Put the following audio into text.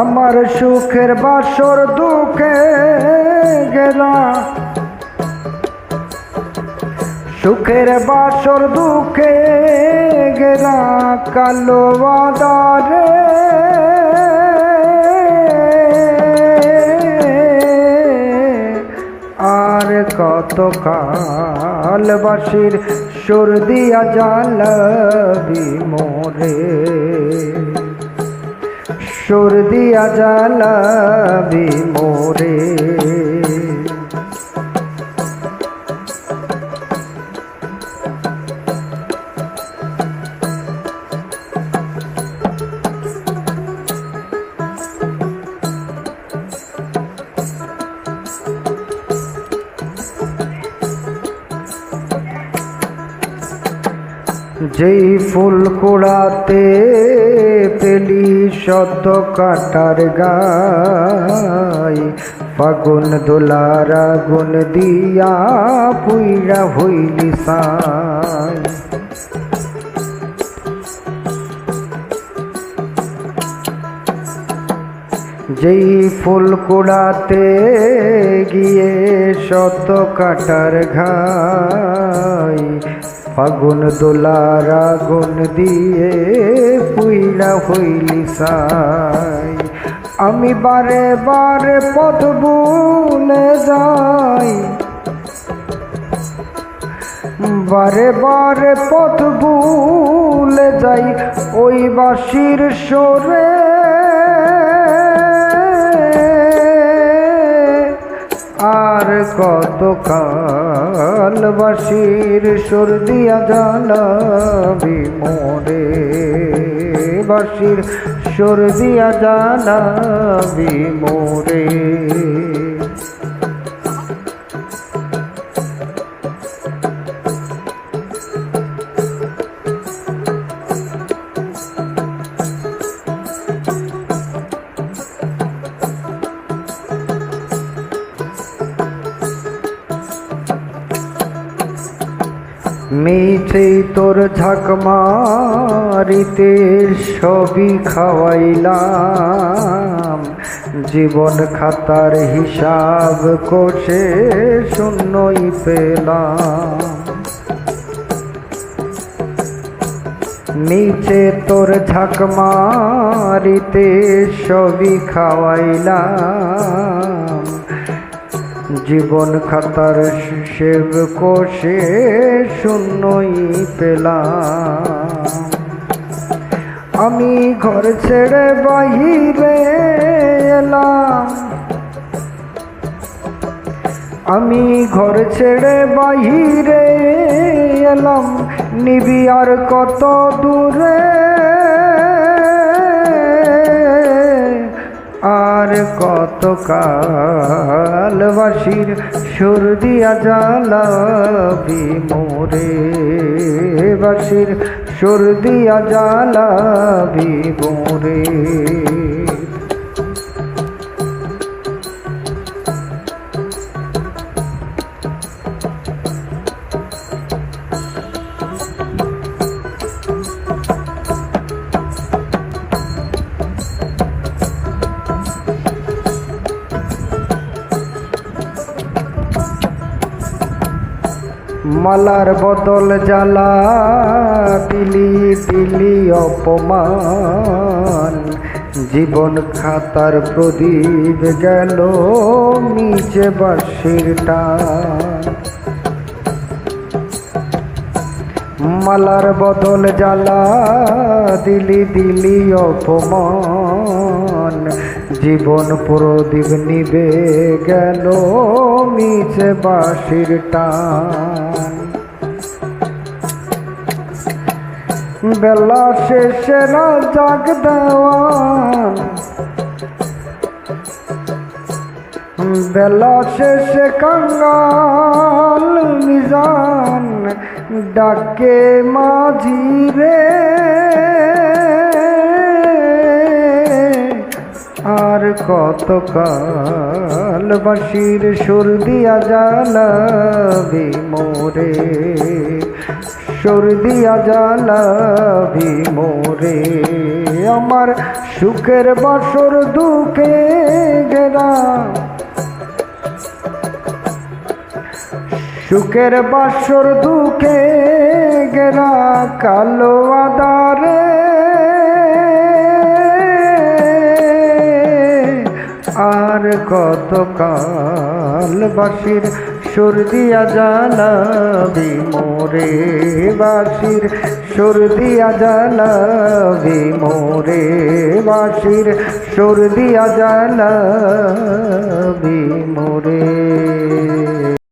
আমার সুখের বাসর দুঃখে গেলা, সুখের বাসর দুঃখে গেলা কালো আধারে। আর কত কাল বাঁশির সুর দিয়া জ্বালাবি মোরে, সুর দিয়া জ্বালাবি মোরে। যেই ফুল কুড়াতে পেলি শত কাটার গায়, ফাগুন দোলার আগুন দিয়া পুইরা হইলি সাই। যেই ফুল কুড়াতে গিয়ে শত কাটার ঘাই, ফাগুন দোলার আগুন দিয়ে পুইরা হইলি সাই। আমি বারে বারে পথ ভুলে যাই, বারে বারে পথ ভুলে যাই ওই বাঁশির সুরে। আর কত কাল বাঁশির সুর দিয়া জ্বালাবি মোরে, বাঁশির সুর দিয়া জ্বালাবি মোরে। মিছে তোর ঝাঁক মারিতে সবই খাওয়াইলাম, জীবন খাতার হিসাব কষে শূন্যই পেলাম। নিচে তোর ঝাঁক মারিতে সবই খাওয়াইলাম, জীবন খাতার হিসেব কষে শূন্যই পেলাম। আমি ঘর ছেড়ে বাহিরে এলাম, আমি ঘর ছেড়ে বাহিরে এলাম, নিবি আর কত দূরে। আর কত কাল বাঁশির সুর দিয়া জ্বালাবি মোরে, বাঁশির সুর দিয়া জ্বালাবি মোরে। মালার বদল জ্বালা দিলি দিলি অপমান, জীবন খাতার প্রদীপ গেল নিচে বাঁশির টান। মালার বদল জ্বালা দিলি দিলি অপমান, জীবন প্রদীপ নিবে গেল নিচে বাঁশির টান। বেলা শেষে জাগ দেওয়ান, বেলা শেষে কাঙ্গাল মিজান ডাকে মাঝি রে। আর কত কাল বাঁশির সুর দিয়া জ্বালাবি মোরে, সর্দিয়া জ্বালাবি মোরে। আমার সুখের বাসর দুঃখে ঘেরা, সুখের বাসর দুঃখে ঘেরা কালো আধারে। আর কতকাল বাঁশির সুর দিয়া জ্বালাবি মোরে, বাঁশির সুর দিয়া জ্বালাবি মোরে, বাঁশির সুর দিয়া জ্বালাবি মোরে।